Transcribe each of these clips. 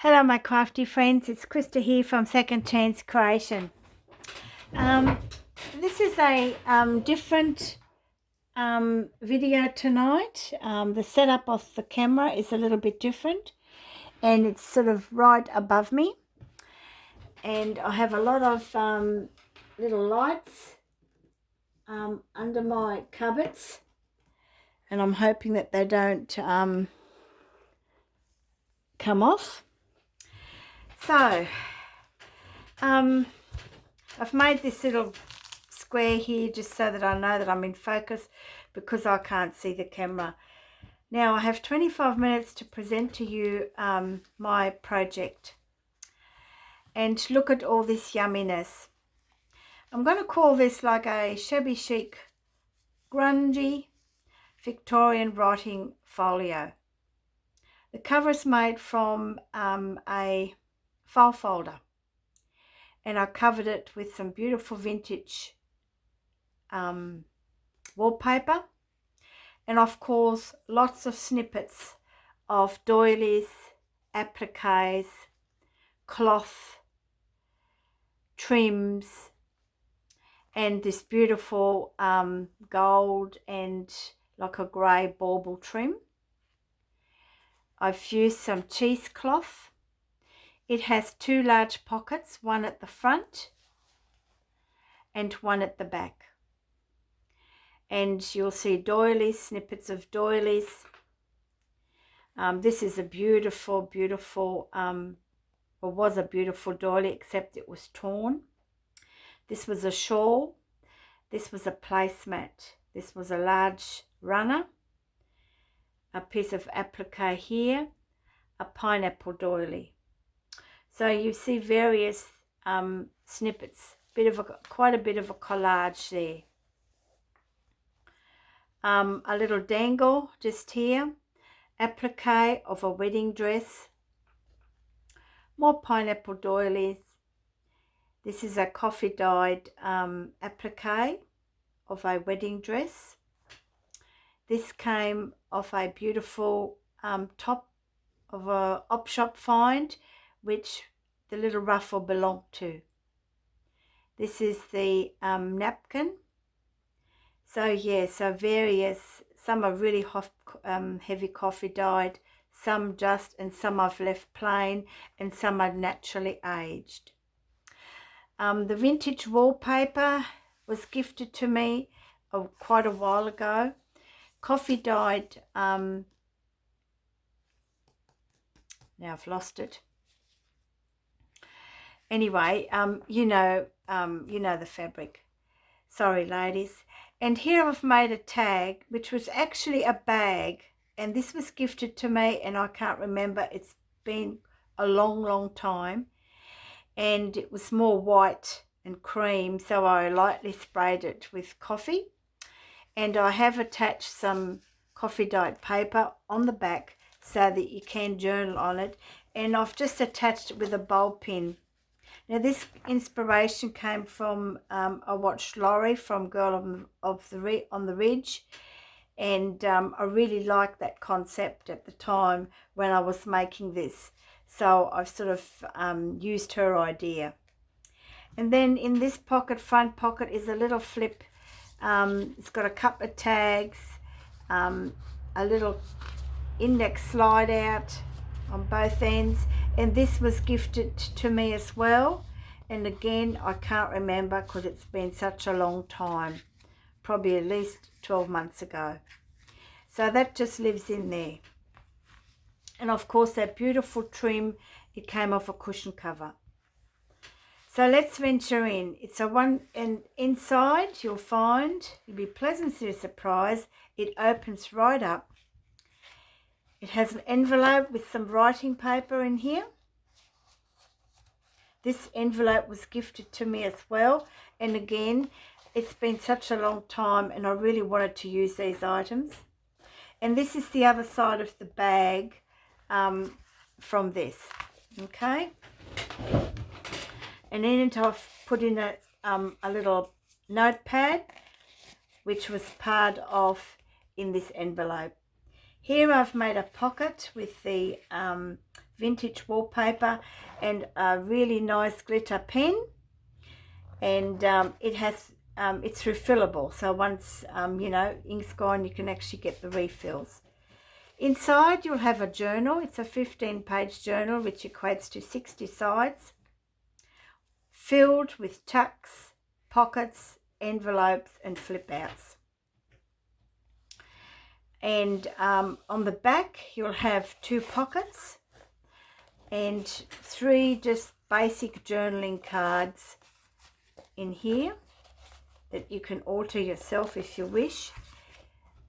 Hello my crafty friends, it's Krista here from Second Chance Creation. This is a different video tonight. The setup of the camera is a little bit different and it's sort of right above me, and I have a lot of little lights under my cupboards, and I'm hoping that they don't come off. So I've made this little square here just so that I know that I'm in focus because I can't see the camera. Now I have 25 minutes to present to you my project, and look at all this yumminess. I'm going to call this like a shabby chic, grungy Victorian writing folio. The cover is made from a file folder, and I covered it with some beautiful vintage wallpaper, and of course lots of snippets of doilies, appliques, cloth, trims, and this beautiful gold and like a grey bauble trim. I've used some cheesecloth. It has two large pockets, one at the front and one at the back. And you'll see doilies, snippets of doilies. This is a beautiful, beautiful, or was a beautiful doily, except it was torn. This was a shawl. This was a placemat. This was a large runner. A piece of applique here. A pineapple doily. So you see various snippets. Quite a bit of a collage there. A little dangle just here, applique of a wedding dress, more pineapple doilies. This is a coffee dyed applique of a wedding dress. This came off a beautiful top of a op shop find, which the little ruffle belonged to. This is the napkin. So yeah, so various, some are really heavy coffee dyed, some just, and some I've left plain, and some are naturally aged. The vintage wallpaper was gifted to me quite a while ago. Coffee dyed, now I've lost it. Anyway, you know the fabric. Sorry ladies. And here I've made a tag, which was actually a bag, and this was gifted to me, and I can't remember, it's been a long, long time, and it was more white and cream, so I lightly sprayed it with coffee, and I have attached some coffee dyed paper on the back so that you can journal on it, and I've just attached it with a bowl pin. Now this inspiration came from, I watched Laurie from Girl on the Ridge, and I really liked that concept at the time when I was making this. So I've sort of used her idea. And then in this pocket, front pocket, is a little flip. It's got a couple of tags, a little index slide out on both ends, and this was gifted to me as well, and again I can't remember because it's been such a long time, probably at least 12 months ago. So that just lives in there. And of course that beautiful trim, it came off a cushion cover. So let's venture in. It's a one, and inside you'll be pleasantly surprised, it opens right up. It has an envelope with some writing paper in here. This envelope was gifted to me as well. And again, it's been such a long time and I really wanted to use these items. And this is the other side of the bag from this. Okay. And then I've put in a little notepad, which was part of in this envelope. Here I've made a pocket with the vintage wallpaper and a really nice glitter pen. And it has it's refillable, so once you know, ink's gone, you can actually get the refills. Inside you'll have a journal. It's a 15-page journal, which equates to 60 sides, filled with tucks, pockets, envelopes and flip outs. And on the back you'll have 2 pockets and 3 just basic journaling cards in here that you can alter yourself if you wish.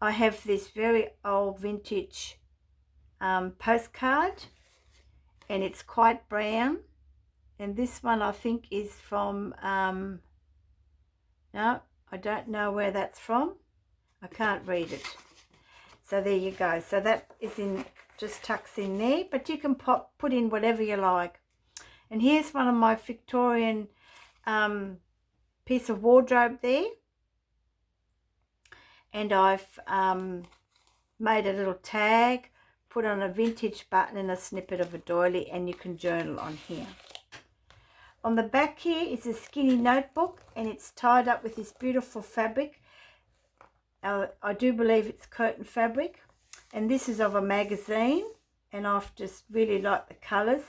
I have this very old vintage postcard, and it's quite brown, and this one I think is from no, I don't know where that's from. I can't read it. So there you go. So that is in, just tucks in there, but you can put in whatever you like. And here's one of my Victorian piece of wardrobe there, and I've made a little tag, put on a vintage button and a snippet of a doily, and you can journal on here. On the back here is a skinny notebook, and it's tied up with this beautiful fabric. I do believe it's curtain fabric, and this is of a magazine, and I've just really liked the colours.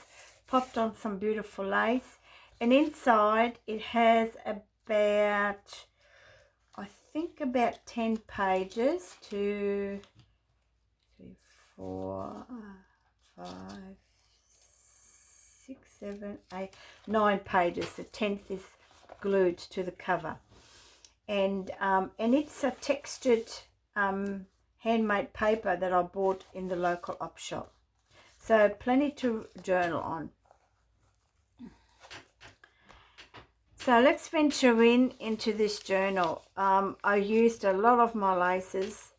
Popped on some beautiful lace, and inside it has about, I think about 10 pages, 2, 3, 4, 5, 6, 7, 8, 9 pages. The 10th is glued to the cover, and it's a textured handmade paper that I bought in the local op shop, so plenty to journal on. So let's venture into this journal. I used a lot of my laces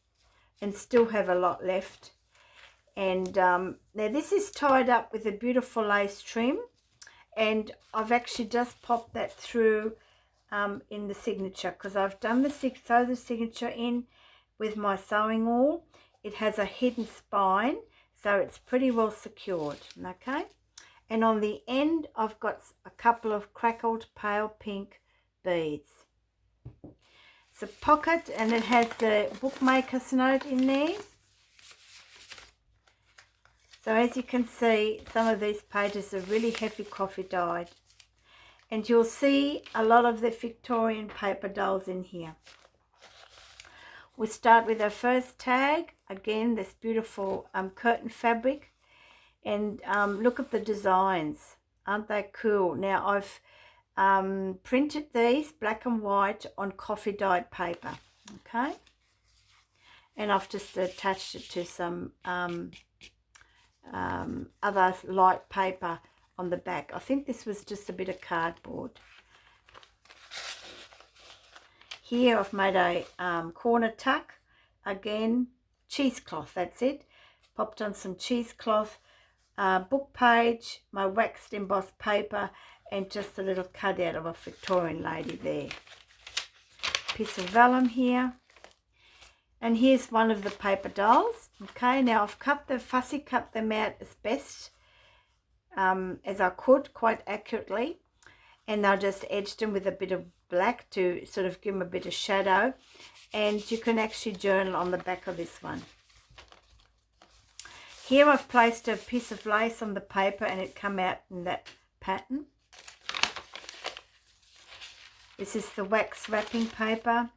and still have a lot left. And now this is tied up with a beautiful lace trim, and I've actually just popped that through in the signature, because I've done the signature in with my sewing awl. It has a hidden spine, so it's pretty well secured, okay? And on the end I've got a couple of crackled pale pink beads. It's a pocket, and it has the bookmaker's note in there. So as you can see, some of these pages are really heavy coffee dyed, and you'll see a lot of the Victorian paper dolls in here. We'll start with our first tag. Again, this beautiful curtain fabric. And look at the designs, aren't they cool? Now I've printed these black and white on coffee dyed paper, okay? And I've just attached it to some other light paper on the back. I think this was just a bit of cardboard. Here I've made a corner tuck, again cheesecloth, that's it. Popped on some cheesecloth, book page, my waxed embossed paper, and just a little cutout of a Victorian lady there. Piece of vellum here, and here's one of the paper dolls. Okay, now I've fussy cut them out as best as I could, quite accurately, and I just edged them with a bit of black to sort of give them a bit of shadow, and you can actually journal on the back of this one. Here I've placed a piece of lace on the paper, and it come out in that pattern. This is the wax wrapping paper,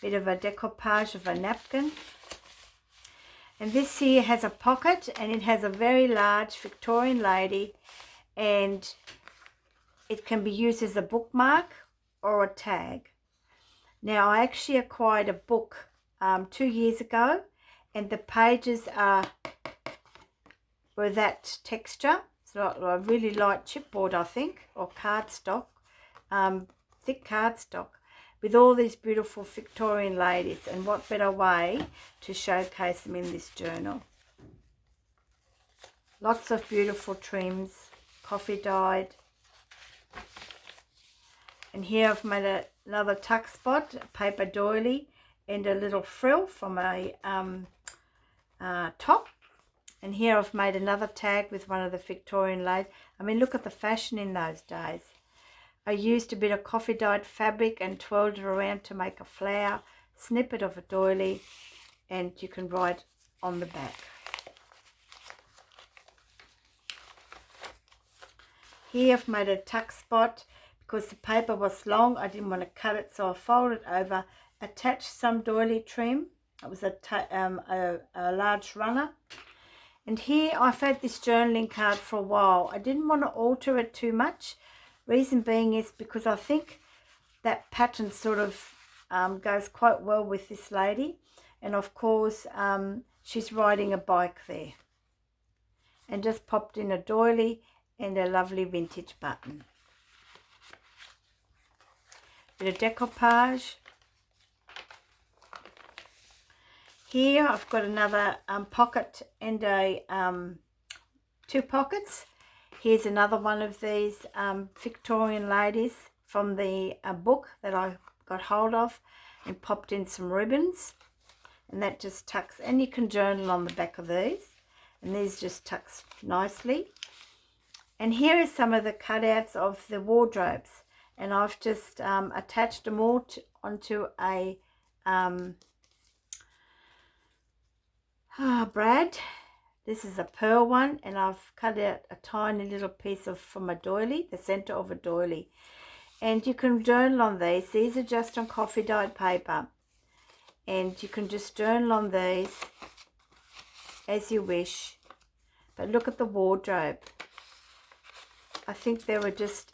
bit of a decoupage of a napkin. And this here has a pocket, and it has a very large Victorian lady, and it can be used as a bookmark or a tag. Now I actually acquired a book 2 years ago, and the pages were that texture. So a really light chipboard, I think, or cardstock, thick cardstock, with all these beautiful Victorian ladies. And what better way to showcase them in this journal? Lots of beautiful trims, coffee dyed. And here I've made another tuck spot, a paper doily, and a little frill from a top. And here I've made another tag with one of the Victorian ladies. I mean, look at the fashion in those days. I used a bit of coffee dyed fabric and twirled it around to make a flower, snippet of a doily, and you can write on the back. Here I've made a tuck spot because the paper was long. I didn't want to cut it, so I folded over, attached some doily trim. It was a large runner. And here I've had this journaling card for a while. I didn't want to alter it too much. Reason being is because I think that pattern sort of goes quite well with this lady. And of course, she's riding a bike there. And just popped in a doily and a lovely vintage button. Bit of decoupage. Here I've got another pocket and a 2 pockets. Here's another one of these Victorian ladies from the book that I got hold of, and popped in some ribbons, and that just tucks, and you can journal on the back of these, and these just tucks nicely. And here are some of the cutouts of the wardrobes, and I've just attached them all onto a brad. This is a pearl one, and I've cut out a tiny little piece from a doily, the center of a doily. And you can journal on these. These are just on coffee dyed paper, and you can just journal on these as you wish. But look at the wardrobe. I think this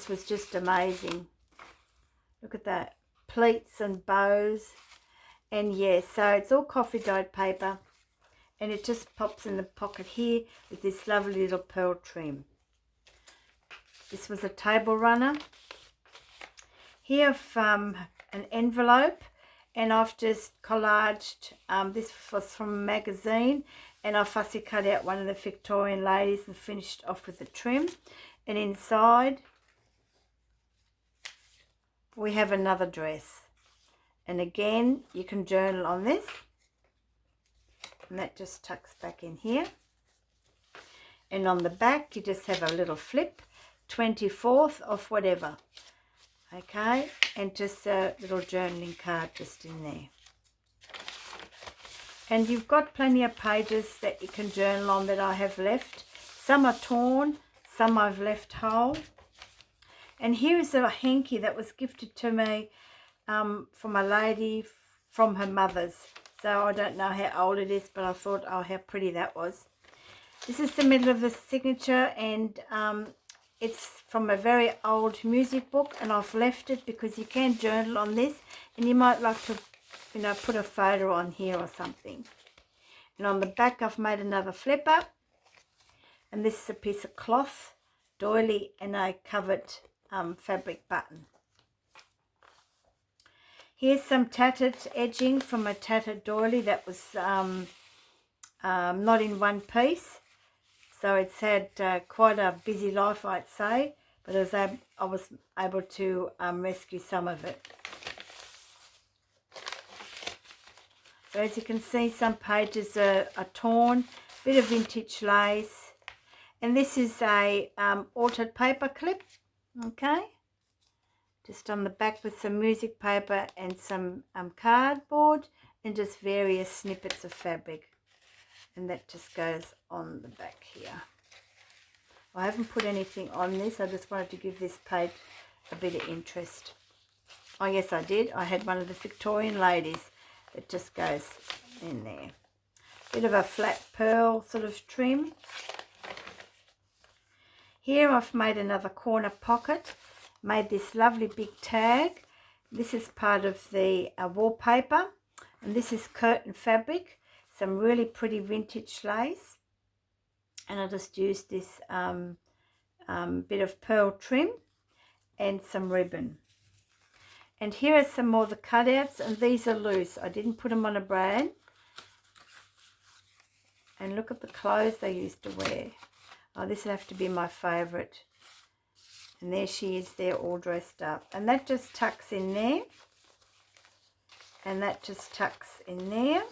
was just amazing. Look at that, pleats and bows. And yes, so it's all coffee dyed paper, and it just pops in the pocket here with this lovely little pearl trim. This was a table runner. Here I've an envelope, and I've just collaged, this was from a magazine, and I fussy cut out one of the Victorian ladies and finished off with a trim. And inside we have another dress. And again, you can journal on this. And that just tucks back in here. And on the back, you just have a little flip, 24th of whatever. Okay, and just a little journaling card just in there. And you've got plenty of pages that you can journal on that I have left. Some are torn, some I've left whole. And here is a hanky that was gifted to me from a lady from her mother's. So I don't know how old it is, but I thought, oh, how pretty that was. This is the middle of the signature, and it's from a very old music book, and I've left it because you can journal on this, and you might like to, you know, put a photo on here or something. And on the back I've made another flipper, and this is a piece of cloth, doily, and a covered fabric button. Here's some tattered edging from a tattered doily that was not in one piece, so it's had quite a busy life, I'd say, but I was able to rescue some of it. So as you can see, some pages are torn, bit of vintage lace, and this is a altered paper clip, okay, just on the back with some music paper and some cardboard and just various snippets of fabric, and that just goes on the back here. I haven't put anything on this, I just wanted to give this page a bit of interest. Oh yes, I did. I had one of the Victorian ladies that just goes in there. Bit of a flat pearl sort of trim. Here I've made another corner pocket, made this lovely big tag. This is part of the wallpaper, and this is curtain fabric, some really pretty vintage lace, and I just used this bit of pearl trim and some ribbon. And here are some more of the cutouts, and these are loose. I didn't put them on a brand. And look at the clothes they used to wear. Oh, this would have to be my favourite. And there she is there, all dressed up. And that just tucks in there. And that just tucks in there.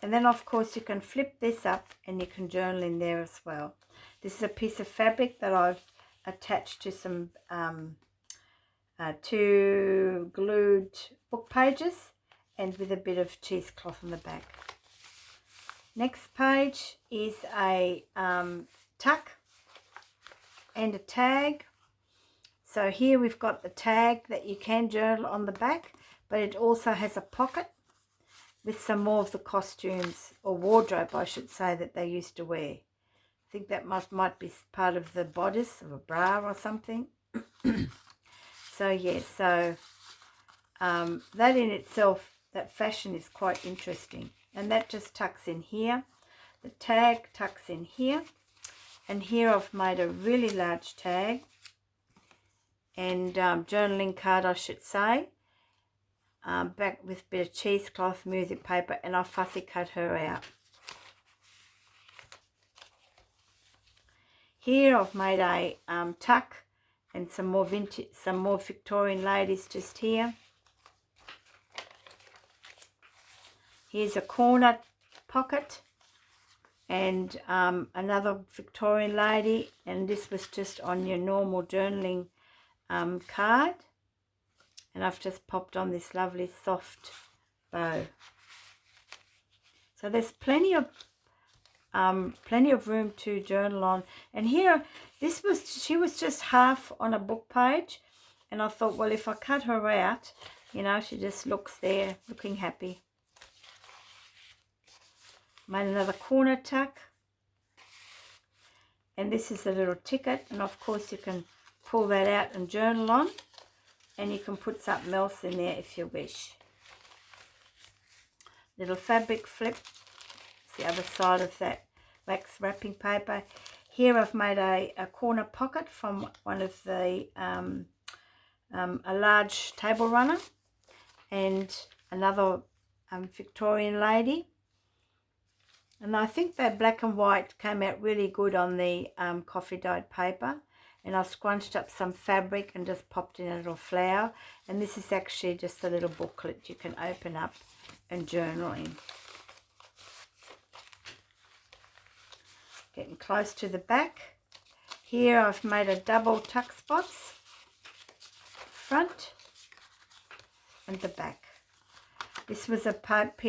And then of course you can flip this up and you can journal in there as well. This is a piece of fabric that I've attached to some two glued book pages, and with a bit of cheesecloth on the back. Next page is a tuck and a tag. So here we've got the tag that you can journal on the back, but it also has a pocket with some more of the costumes, or wardrobe I should say, that they used to wear. I think that might be part of the bodice of a bra or something. So yeah, so that in itself, that fashion is quite interesting. And that just tucks in here. The tag tucks in here. And here I've made a really large tag and journaling card, I should say. Back with a bit of cheesecloth, music paper, and I'll fussy cut her out. Here I've made a tuck and some more vintage, some more Victorian ladies just here. Here's a corner pocket and another Victorian lady, and this was just on your normal journaling card, and I've just popped on this lovely soft bow. So there's plenty of room to journal on. And here, she was just half on a book page, and I thought, well, if I cut her out, you know, she just looks there looking happy. Made another corner tuck, and this is a little ticket, and of course you can pull that out and journal on, and you can put something else in there if you wish. Little fabric flip, it's the other side of that wax wrapping paper. Here I've made a corner pocket from one of the a large table runner, and another Victorian lady. And I think that black and white came out really good on the coffee dyed paper. And I scrunched up some fabric and just popped in a little flower. And this is actually just a little booklet you can open up and journal in. Getting close to the back. Here I've made a double tuck spots, front and the back. This was a part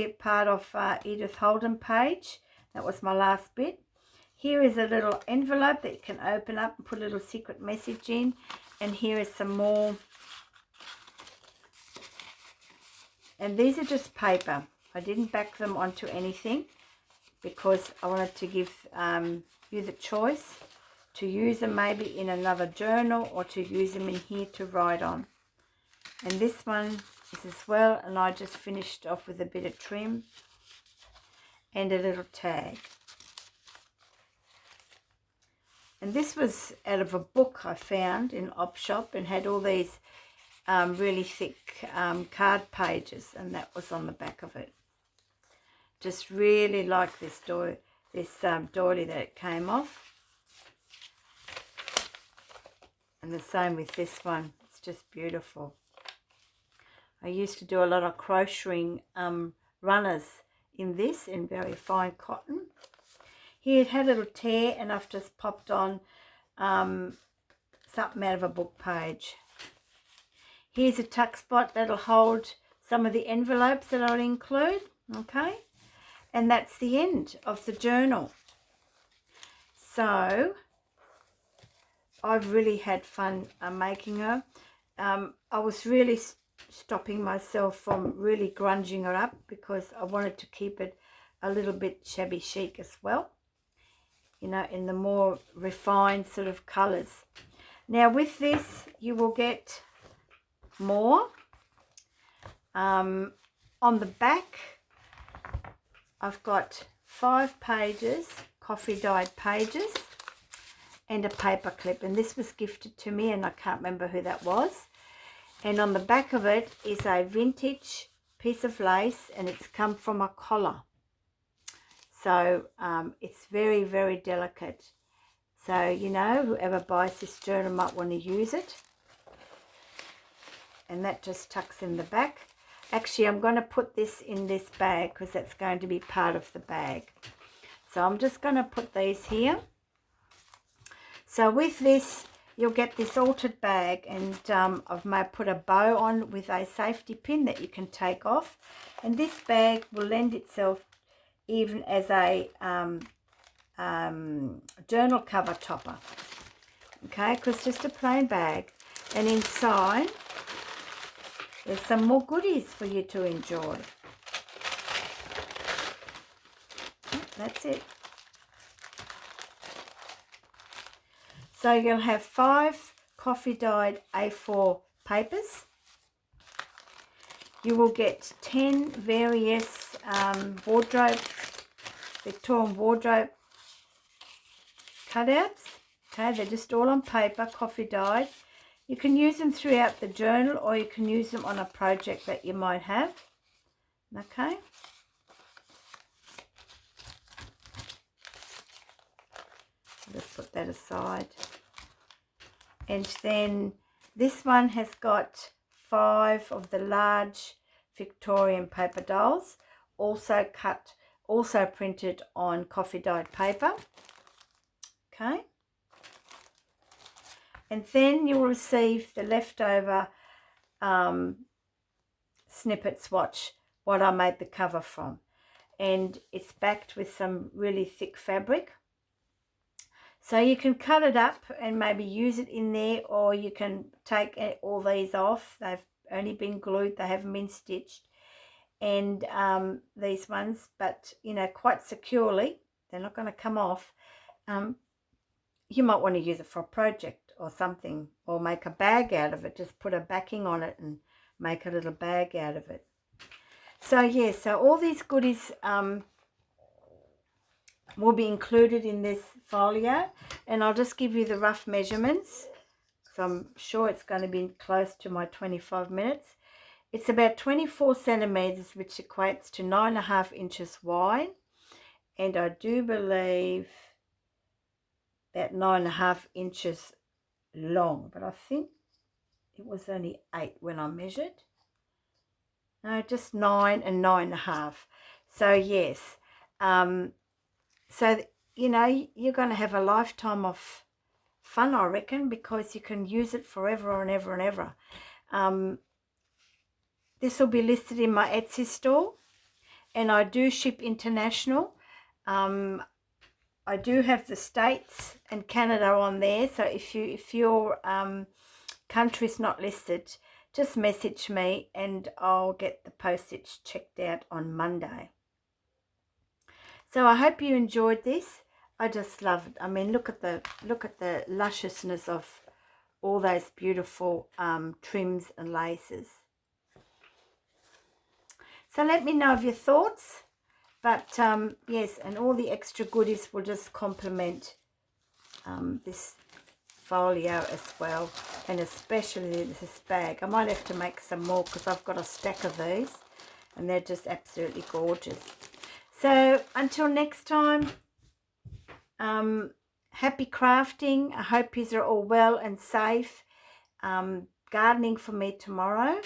of Edith Holden page. That was my last bit. Here is a little envelope that you can open up and put a little secret message in. And here is some more. And these are just paper. I didn't back them onto anything because I wanted to give you the choice to use them maybe in another journal, or to use them in here to write on. And this one is as well, and I just finished off with a bit of trim and a little tag. And this was out of a book I found in Op Shop, and had all these really thick card pages, and that was on the back of it. Just really like this doily that it came off. And the same with this one. It's just beautiful. I used to do a lot of crocheting runners in this, in very fine cotton. Here it had a little tear, and I've just popped on something out of a book page. Here's a tuck spot that'll hold some of the envelopes that I'll include, okay? And that's the end of the journal. So I've really had fun making her. I was really stopping myself from really grunging her up, because I wanted to keep it a little bit shabby chic as well, you know, in the more refined sort of colours. Now with this you will get more. On the back I've got 5 pages, coffee dyed pages, and a paper clip, and this was gifted to me, and I can't remember who that was. And on the back of it is a vintage piece of lace, and it's come from a collar. So it's very, very delicate. So, you know, whoever buys this journal might want to use it. And that just tucks in the back. Actually, I'm going to put this in this bag because that's going to be part of the bag. So I'm just going to put these here. So with this, you'll get this altered bag, and I've put a bow on with a safety pin that you can take off. And this bag will lend itself even as a journal cover topper. Okay, because it's just a plain bag. And inside, there's some more goodies for you to enjoy. That's it. So you'll have 5 coffee dyed A4 papers. You will get 10 various Victorian wardrobe cutouts. Okay, they're just all on paper, coffee dyed. You can use them throughout the journal, or you can use them on a project that you might have. Okay. Just put that aside. And then this one has got 5 of the large Victorian paper dolls, also printed on coffee dyed paper. Okay. And then you'll receive the leftover snippet swatch, what I made the cover from. And it's backed with some really thick fabric. So you can cut it up and maybe use it in there, or you can take all these off. They've only been glued, they haven't been stitched. And these ones, but you know, quite securely, they're not going to come off. You might want to use it for a project or something, or make a bag out of it. Just put a backing on it and make a little bag out of it. So yeah, so all these goodies will be included in this folio, and I'll just give you the rough measurements, so I'm sure it's going to be close to my 25 minutes. It's about 24 centimeters, which equates to 9.5 inches wide, and I do believe about 9.5 inches long, but I think it was only 8 when I measured. No, just 9 and 9.5. So yes, so you know, you're going to have a lifetime of fun, I reckon, because you can use it forever and ever and ever. This will be listed in my Etsy store, and I do ship international. I do have the States and Canada on there, so if your country's not listed, just message me and I'll get the postage checked out on Monday. So I hope you enjoyed this. I just love it. I mean, look at the lusciousness of all those beautiful trims and laces. So let me know of your thoughts. But yes, and all the extra goodies will just complement this folio as well, and especially this bag. I might have to make some more because I've got a stack of these and they're just absolutely gorgeous. So until next time, happy crafting. I hope you are all well and safe. Gardening for me tomorrow,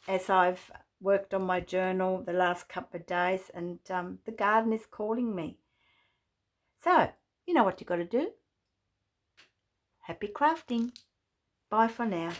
as I've worked on my journal the last couple of days, and the garden is calling me. So you know what you got to do. Happy crafting. Bye for now.